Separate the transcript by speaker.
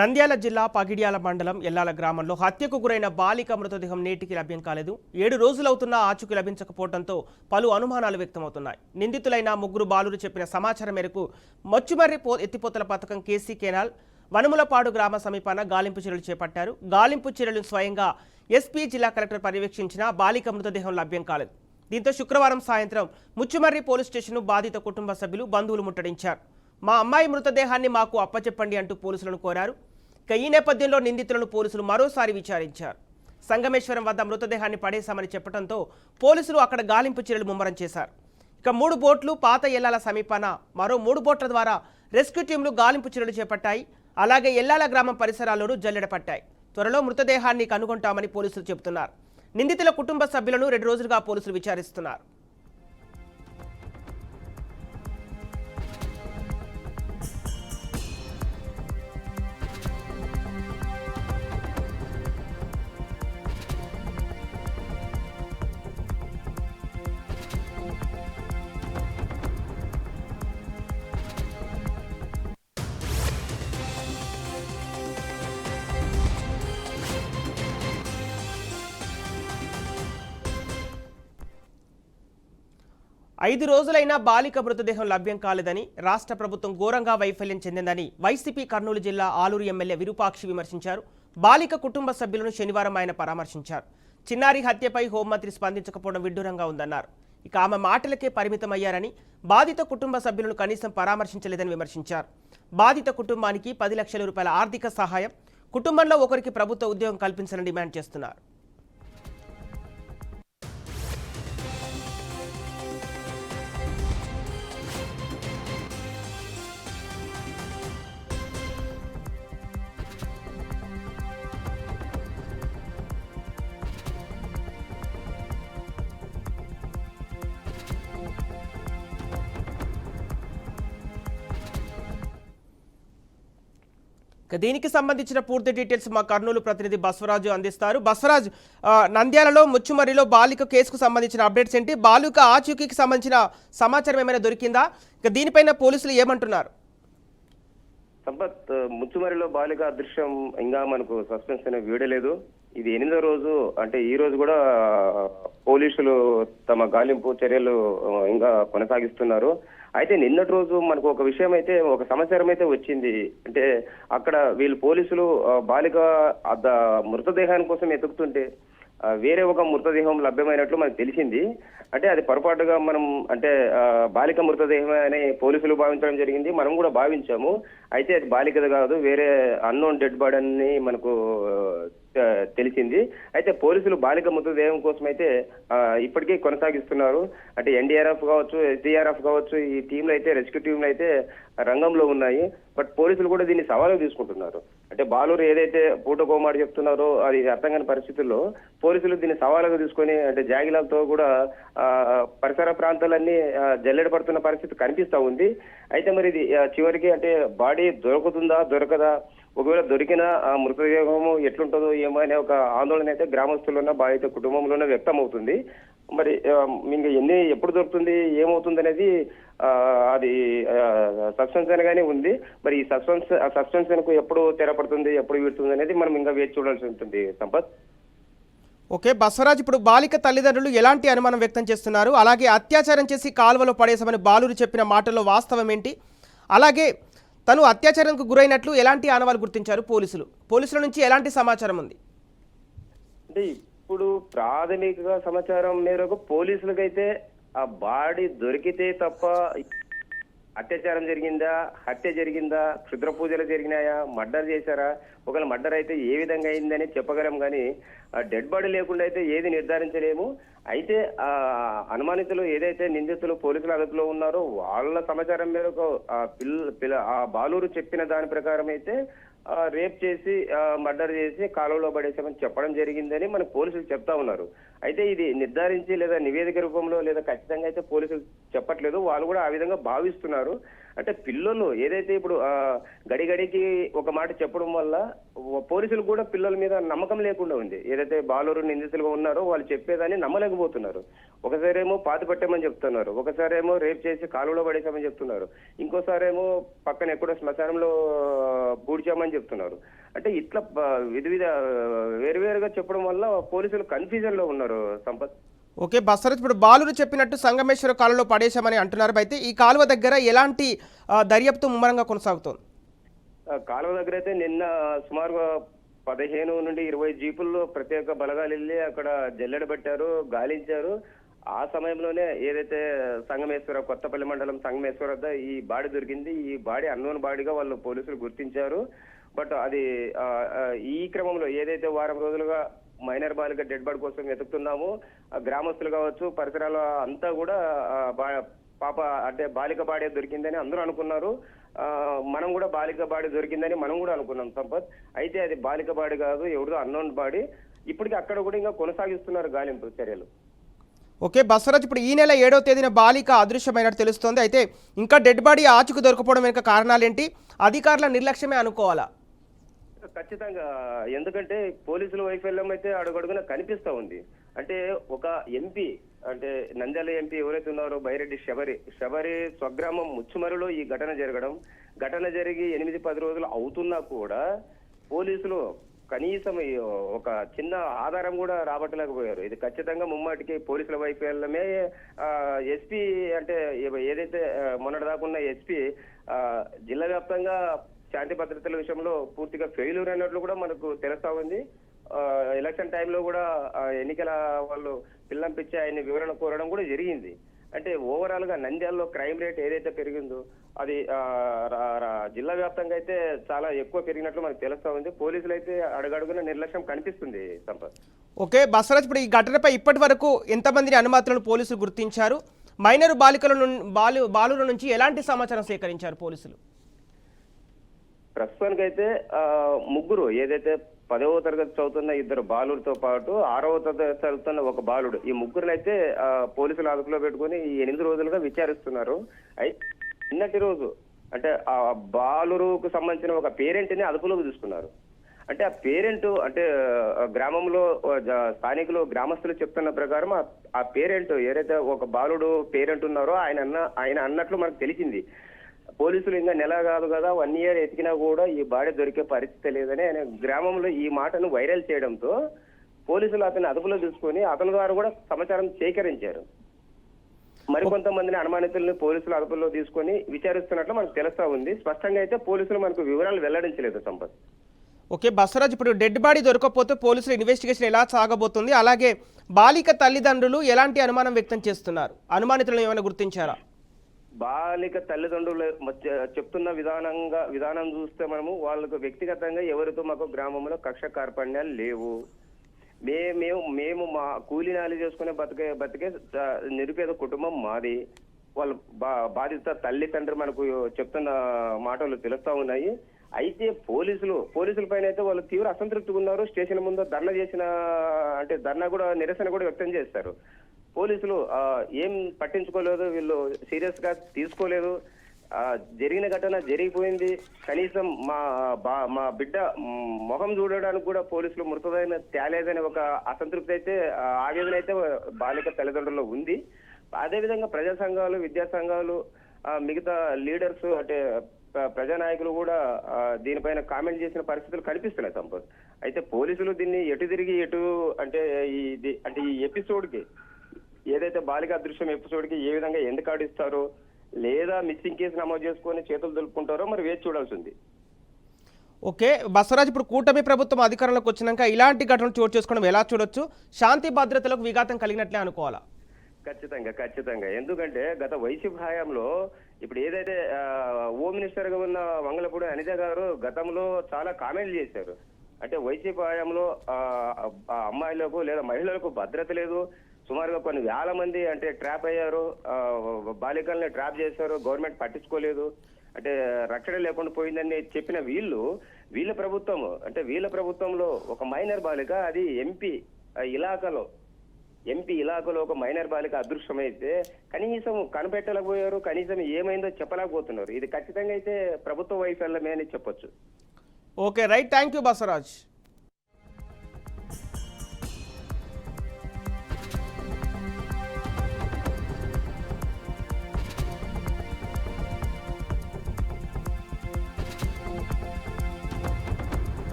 Speaker 1: నంద్యాల జిల్లా పగిడ్యాల మండలం ఎల్లాల గ్రామంలో హత్యకు గురైన బాలిక మృతదేహం నేటికి లభ్యం కాలేదు. 7 రోజులవుతున్నా ఆచూకీ లభించకపోవడంతో పలు అనుమానాలు వ్యక్తమవుతున్నాయి. నిందితులైన ముగ్గురు బాలురు చెప్పిన సమాచారం మేరకు మచ్చుమర్రి ఎత్తిపోతల పథకం కేసీ కెనాల్ వనములపాడు గ్రామ సమీపాన గాలింపు చర్యలు చేపట్టారు. గాలింపు చర్యలు స్వయంగా ఎస్పీ జిల్లా కలెక్టర్ పర్యవేక్షించినా బాలిక మృతదేహం లభ్యం కాలేదు. దీంతో శుక్రవారం సాయంత్రం ముచ్చుమర్రి పోలీస్ స్టేషన్ను బాధిత కుటుంబ సభ్యులు బంధువులు ముట్టడించారు. మా అమ్మాయి మృతదేహాన్ని మాకు అప్పచెప్పండి అంటూ పోలీసులను కోరారు. ఈ నేపథ్యంలో నిందితులను పోలీసులు మరోసారి విచారించారు. సంగమేశ్వరం వద్ద మృతదేహాన్ని పడేశామని చెప్పడంతో పోలీసులు అక్కడ గాలింపు చర్యలు ముమ్మరం చేశారు. 3 బోట్లు పాత ఎల్లాల సమీపాన మరో 3 బోట్ల ద్వారా రెస్క్యూ టీంలు గాలింపు చర్యలు చేపట్టాయి. అలాగే ఎల్లాల గ్రామం పరిసరాల్లోనూ జల్లెడ పట్టాయి. త్వరలో మృతదేహాన్ని కనుగొంటామని పోలీసులు చెబుతున్నారు. నిందితుల కుటుంబ సభ్యులను 2 రోజులుగా పోలీసులు విచారిస్తున్నారు. ఐదు రోజులైనా బాలిక మృతదేహం లభ్యం కాలేదని, రాష్ట్ర ప్రభుత్వం ఘోరంగా వైఫల్యం చెందిందని వైసీపీ కర్నూలు జిల్లా ఆలూరు ఎమ్మెల్యే విరూపాక్షి విమర్శించారు. బాలిక కుటుంబ సభ్యులను శనివారం ఆయన పరామర్శించారు. చిన్నారి హత్యపై హోంమంత్రి స్పందించకపోవడం విడ్డూరంగా ఉందన్నారు. ఆమె మాటలకే పరిమితమయ్యారని, బాధిత కుటుంబ సభ్యులను కనీసం పరామర్శించలేదని విమర్శించారు. బాధిత కుటుంబానికి 10 లక్షల రూపాయల ఆర్థిక సహాయం, కుటుంబంలో ఒకరికి ప్రభుత్వ ఉద్యోగం కల్పించాలని డిమాండ్ చేస్తున్నారు. దీనికి సంబంధించిన పూర్తి డీటెయిల్స్ మా కర్నూలు ప్రతినిధి బస్వరాజు అందిస్తారు. బస్వరాజ్, నంద్యాలలో ముచ్చుమర్రిలో బాలిక కేసుకు సంబంధించిన అప్డేట్స్ ఏంటి? బాలిక ఆచూకీకి సంబంధించిన సమాచారం ఏమైనా దొరికిందా? దీనిపైన పోలీసులు ఏమంటున్నారు?
Speaker 2: సంపత్, ముచ్చుమర్రిలో బాలిక అదృశ్యం ఇంకా మనకు సస్పెన్స్ అనే వీడలేదు. ఇది 8వ రోజు, అంటే ఈ రోజు కూడా పోలీసులు తమ గాలింపు చర్యలు ఇంకా కొనసాగిస్తున్నారు. అయితే నిన్నటి రోజు మనకు ఒక విషయం అయితే, ఒక సమాచారం అయితే వచ్చింది. అంటే అక్కడ వీళ్ళు పోలీసులు బాలిక మృతదేహాని కోసం ఎతుకుతుంటే వేరే ఒక మృతదేహం లభ్యమైనట్లు మనకు తెలిసింది. అంటే అది పొరపాటుగా మనం అంటే బాలిక మృతదేహం అని పోలీసులు భావించడం జరిగింది, మనం కూడా భావించాము. అయితే అది బాలికది కాదు, వేరే అన్నోన్ డెడ్ బాడీ అని మనకు తెలిసింది. అయితే పోలీసులు బాలిక మృతదేహం కోసం అయితే ఇప్పటికీ కొనసాగిస్తున్నారు. అంటే ఎన్డీఆర్ఎఫ్ కావచ్చు, ఎస్డీఆర్ఎఫ్ కావచ్చు, ఈ టీంలు అయితే, రెస్క్యూ టీంలు అయితే రంగంలో ఉన్నాయి. బట్ పోలీసులు కూడా దీన్ని సవాలు తీసుకుంటున్నారు. అంటే బాలూరు ఏదైతే పూటకోమాడు చెప్తున్నారో అది అర్థం కాని పరిస్థితుల్లో పోలీసులు దీన్ని సవాలుగా తీసుకొని, అంటే జాగిలాలతో కూడా పరిసర ప్రాంతాలన్నీ జల్లెడ పడుతున్న పరిస్థితి కనిపిస్తా ఉంది. అయితే మరి ఇది చివరికి అంటే బాడీ దొరుకుతుందా దొరకదా, ఒకవేళ దొరికిన ఆ మృతదేహము ఎట్లుంటుందో ఏమో అనే ఒక ఆందోళన అయితే గ్రామస్తుల్లోనే బాధిత కుటుంబంలోనే వ్యక్తం అవుతుంది. మరి ఇంకా ఎప్పుడు దొరుకుతుంది, ఏమవుతుంది అనేది అది సస్పెన్స్ అనగానే ఉంది. మరి ఈ సస్పెన్స్ ఎప్పుడు తెరపడుతుంది, ఎప్పుడు వీడుతుంది అనేది మనం ఇంకా వేచి చూడాల్సి ఉంటుంది. సంపత్,
Speaker 1: ఓకే బస్వరాజ్, ఇప్పుడు బాలిక తల్లిదండ్రులు ఎలాంటి అనుమానం వ్యక్తం చేస్తున్నారు? అలాగే అత్యాచారం చేసి కాలువలో పడేశామని బాలురు చెప్పిన మాటల్లో వాస్తవం ఏంటి? అలాగే తను అత్యాచారానికి గురైనట్లు ఎలాంటి ఆనవాలు గుర్తించారు పోలీసుల నుంచి ఎలాంటి సమాచారం ఉంది?
Speaker 2: అంటే ఇప్పుడు ప్రాథమిక సమాచారం మేరకు పోలీసులకైతే ఆ బాడీ దొరికితే తప్ప అత్యాచారం జరిగిందా, హత్య జరిగిందా, క్షుద్ర పూజలు జరిగినాయా, మర్డర్ చేశారా, ఒకవేళ మర్డర్ అయితే ఏ విధంగా అయిందని చెప్పగలం. కానీ డెడ్ బాడీ లేకుండా అయితే ఏది నిర్ధారించలేము. అయితే అనుమానితులు ఏదైతే నిందితులు పోలీసుల అదుపులో ఉన్నారో వాళ్ళ సమాచారం మేరకు ఆ బాలూరు చెప్పిన దాని ప్రకారం అయితే రేప్ చేసి మర్డర్ చేసి కాలువలో పడేసామని చెప్పడం జరిగిందని మన పోలీసులు చెప్తా ఉన్నారు. అయితే ఇది నిర్ధారించి లేదా నివేదిక రూపంలో లేదా ఖచ్చితంగా అయితే పోలీసులు చెప్పట్లేదు, వాళ్ళు కూడా ఆ విధంగా భావిస్తున్నారు. అంటే పిల్లలు ఏదైతే ఇప్పుడు గడిగడికి ఒక మాట చెప్పడం వల్ల పోలీసులు కూడా పిల్లల మీద నమ్మకం లేకుండా ఉంది. ఏదైతే బాలురు నిందితులుగా ఉన్నారో వాళ్ళు చెప్పేదాన్ని నమ్మలేకపోతున్నారు. ఒకసారేమో పాతి పెట్టమని చెప్తున్నారు, ఒకసారేమో రేప్ చేసి కాలువలో పడేసామని చెప్తున్నారు, ఇంకోసారేమో పక్కన ఎక్కడో శ్మశానంలో పూడ్చామని చెప్తున్నారు. అంటే ఇట్లా వేరువేరుగా చెప్పడం వల్ల పోలీసులు కన్ఫ్యూజన్ లో ఉన్నారు సంపత్.
Speaker 1: ఓకే బసవరాజ్, ఇప్పుడు బాలురు చెప్పినట్టు సంగమేశ్వర కాలువలో పడేశామని అంటున్నారు. అయితే ఈ కాలువ దగ్గర ఎలాంటి దర్యాప్తు ముమ్మరంగా కొనసాగుతోంది?
Speaker 2: కాలువ దగ్గర అయితే నిన్న సుమారుగా 15 నుండి 20 జీపుల్లో ప్రత్యేక బలగాలు వెళ్ళి అక్కడ జల్లెడ పెట్టారు, గాలించారు. ఆ సమయంలోనే ఏదైతే సంగమేశ్వర కొత్తపల్లి మండలం సంగమేశ్వర వద్ద ఈ బాడీ దొరికింది. ఈ బాడీ అన్నోన్ బాడీగా వాళ్ళు పోలీసులు గుర్తించారు. బట్ అది ఈ క్రమంలో ఏదైతే వారం రోజులుగా మైనర్ బాలిక డెడ్ బాడీ కోసం వెతుకుతున్నాము, గ్రామస్తులు కావచ్చు పరిసరాల అంతా కూడా పాప అంటే బాలిక బాడీ దొరికిందని అందరూ అనుకున్నారు. మనం కూడా బాలిక బాడీ దొరికిందని మనం కూడా అనుకున్నాం సంపత్. అయితే అది బాలిక బాడీ కాదు, ఎవరిదో అన్నోన్ బాడీ. ఇప్పటికీ అక్కడ కూడా ఇంకా కొనసాగిస్తున్నారు గాలింపు చర్యలు.
Speaker 1: ఓకే బసవరాజ్, ఇప్పుడు ఈ నెల 7వ తేదీన బాలిక అదృశ్యమైనట్టు తెలుస్తోంది. అయితే ఇంకా డెడ్ బాడీ ఆచూకు దొరకపోవడం వెనుక కారణాలేంటి? అధికారుల నిర్లక్ష్యమే అనుకోవాలా?
Speaker 2: ఖచ్చితంగా, ఎందుకంటే పోలీసుల వైఫల్యం అయితే అడుగడుగున కనిపిస్తా ఉంది. అంటే ఒక ఎంపీ అంటే నంద్యాల ఎంపీ ఎవరైతే ఉన్నారో బైరెడ్డి శబరి స్వగ్రామం ముచ్చుమరిలో ఈ ఘటన జరిగి 8-10 రోజులు అవుతున్నా కూడా పోలీసులు కనీసం ఒక చిన్న ఆధారం కూడా రాబట్టలేకపోయారు. ఇది ఖచ్చితంగా ముమ్మాటికి పోలీసుల వైఫల్యమే. ఎస్పీ అంటే ఏదైతే మొన్నటిదాకున్న ఎస్పీ జిల్లా వ్యాప్తంగా శాంతి భద్రతల విషయంలో పూర్తిగా ఫెయిల్యూర్ అయినట్లు కూడా మనకు తెలుస్తా ఉంది. ఎలక్షన్ టైంలో కూడా ఎన్నికల వాళ్ళు పిల్లంపిచ్చి ఆయన వివరణ కోరడం కూడా జరిగింది. అంటే ఓవరాల్ గా నంద్యాలలో క్రైమ్ రేట్ ఏదైతే పెరిగిందో అది జిల్లా వ్యాప్తంగా అయితే చాలా ఎక్కువ పెరిగినట్లు మనకు తెలుస్తా ఉంది. పోలీసులు అయితే అడుగడుగున నిర్లక్ష్యం కనిపిస్తుంది సంపత్.
Speaker 1: ఓకే బసవరాజ్, ఇప్పుడు ఈ ఘటనపై ఇప్పటి వరకు ఎంతమందిని అనుమాతులను పోలీసులు గుర్తించారు? మైనర్ బాలుల నుంచి ఎలాంటి సమాచారం సేకరించారు పోలీసులు?
Speaker 2: ప్రస్తుతానికైతే ముగ్గురు ఏదైతే 10వ తరగతి చదువుతున్న 2 బాలుడితో పాటు 6వ తరగతి చదువుతున్న ఒక బాలుడు, ఈ ముగ్గురునైతే పోలీసులు అదుపులో పెట్టుకుని ఈ 8 రోజులుగా విచారిస్తున్నారు. అయితే నిన్నటి రోజు అంటే ఆ బాలురుకు సంబంధించిన ఒక పేరెంట్ ని అదుపులోకి తీసుకున్నారు. అంటే ఆ పేరెంట్ అంటే గ్రామంలో స్థానికులు గ్రామస్తులు చెప్తున్న ప్రకారం ఆ పేరెంట్ ఏదైతే ఒక బాలుడు పేరెంట్ ఉన్నారో ఆయన అన్నట్లు మనకు తెలిసింది. పోలీసులు ఇంకా నెల కాదు కదా 1 year ఎతికినా కూడా ఈ బాడీ దొరికే పరిస్థితి లేదని ఆయన గ్రామంలో ఈ మాటను వైరల్ చేయడంతో పోలీసులు అతన్ని అదుపులో తీసుకొని అతని ద్వారా కూడా సమాచారం సేకరించారు. మరికొంతమందిని అనుమానితుల్ని పోలీసులు అదుపులో తీసుకొని విచారిస్తున్నట్లు మనకు తెలుస్తా ఉంది. స్పష్టంగా అయితే పోలీసులు మనకు వివరాలు వెల్లడించలేదు సంపత్.
Speaker 1: ఓకే బసవరాజ్, ఇప్పుడు డెడ్ బాడీ దొరకకపోతే పోలీసుల ఇన్వెస్టిగేషన్ ఎలా సాగబోతుంది? అలాగే బాలిక తల్లిదండ్రులు ఎలాంటి అనుమానం వ్యక్తం చేస్తున్నారు? అనుమానితులను ఏమైనా గుర్తించారా?
Speaker 2: బాలిక తల్లిదండ్రులు చెప్తున్న విధానం చూస్తే మనము వాళ్ళకు వ్యక్తిగతంగా ఎవరితో మాకు గ్రామంలో కక్ష కార్పణ్యాలు లేవు, మేము మా కూలీనాలి చేసుకునే బతికే నిరుపేద కుటుంబం మాది, వాళ్ళ బాధిత తల్లి తండ్రి మనకు చెప్తున్న మాటలు తెలుస్తా ఉన్నాయి. అయితే పోలీసుల పైన అయితే వాళ్ళు తీవ్ర అసంతృప్తిగా ఉన్నారు. స్టేషన్ ముందు ధర్నా కూడా నిరసన కూడా వ్యక్తం చేస్తారు. పోలీసులు ఏం పట్టించుకోలేదు, వీళ్ళు సీరియస్ గా తీసుకోలేదు. జరిగిన ఘటన జరిగిపోయింది, కనీసం మా బిడ్డ మొహం చూడడానికి కూడా పోలీసులు మృతదేహం తేలేదని ఒక అసంతృప్తి అయితే ఆవేదన అయితే బాలిక తల్లిదండ్రుల్లో ఉంది. అదేవిధంగా ప్రజా సంఘాలు, విద్యా సంఘాలు, మిగతా లీడర్స్ అంటే ప్రజానాయకులు కూడా దీనిపైన కామెంట్ చేసిన పరిస్థితులు కనిపిస్తున్నాయి సంపత్. అయితే పోలీసులు దీన్ని ఎటు తిరిగి ఈ ఎపిసోడ్కి ఏదైతే బాలిక అదృశ్యం ఎపిసోడ్కి ఏ విధంగా ఎందుకు ఆడిస్తారో లేదా మిస్సింగ్ కేసు నమోదు చేసుకొని చేతులు దులుపుకుంటారో మరి వేచి చూడాల్సి ఉంది.
Speaker 1: ఓకే బసవరాజ్, ఇప్పుడు కూటమి ప్రభుత్వం అధికారంలోకి వచ్చినాక ఇలాంటి ఘటనలు చోటు చేసుకోవడం ఎలా చూడొచ్చు? శాంతి భద్రతలకు విఘాతం కలిగినట్లే అనుకోవాలా?
Speaker 2: ఖచ్చితంగా, ఎందుకంటే గత వైసీపీ హయాంలో ఇప్పుడు ఏదైతే హోమ్ మినిస్టర్ గా ఉన్న వంగలపూడి అనిత గారు గతంలో చాలా కామెంట్లు చేశారు. అంటే వైసీపీ హయాంలో అమ్మాయిలకు లేదా మహిళలకు భద్రత లేదు, సుమారుగా కొన్ని వేల మంది అంటే ట్రాప్ అయ్యారు, బాలికల్ని ట్రాప్ చేశారు, గవర్నమెంట్ పట్టించుకోలేదు, అంటే రక్షణ లేకుండా పోయిందని చెప్పిన వీళ్ళ ప్రభుత్వంలో ఒక మైనర్ బాలిక అది ఎంపీ ఇలాకాలో ఎంపీ ఇలాకాలో ఒక మైనర్ బాలిక అదృశ్యమైతే కనీసం కనిపెట్టలేకపోయారు, కనీసం ఏమైందో చెప్పలేకపోతున్నారు. ఇది ఖచ్చితంగా అయితే ప్రభుత్వ వైఫల్యమే అని చెప్పొచ్చు.
Speaker 1: Okay right, thank you Basavaraj.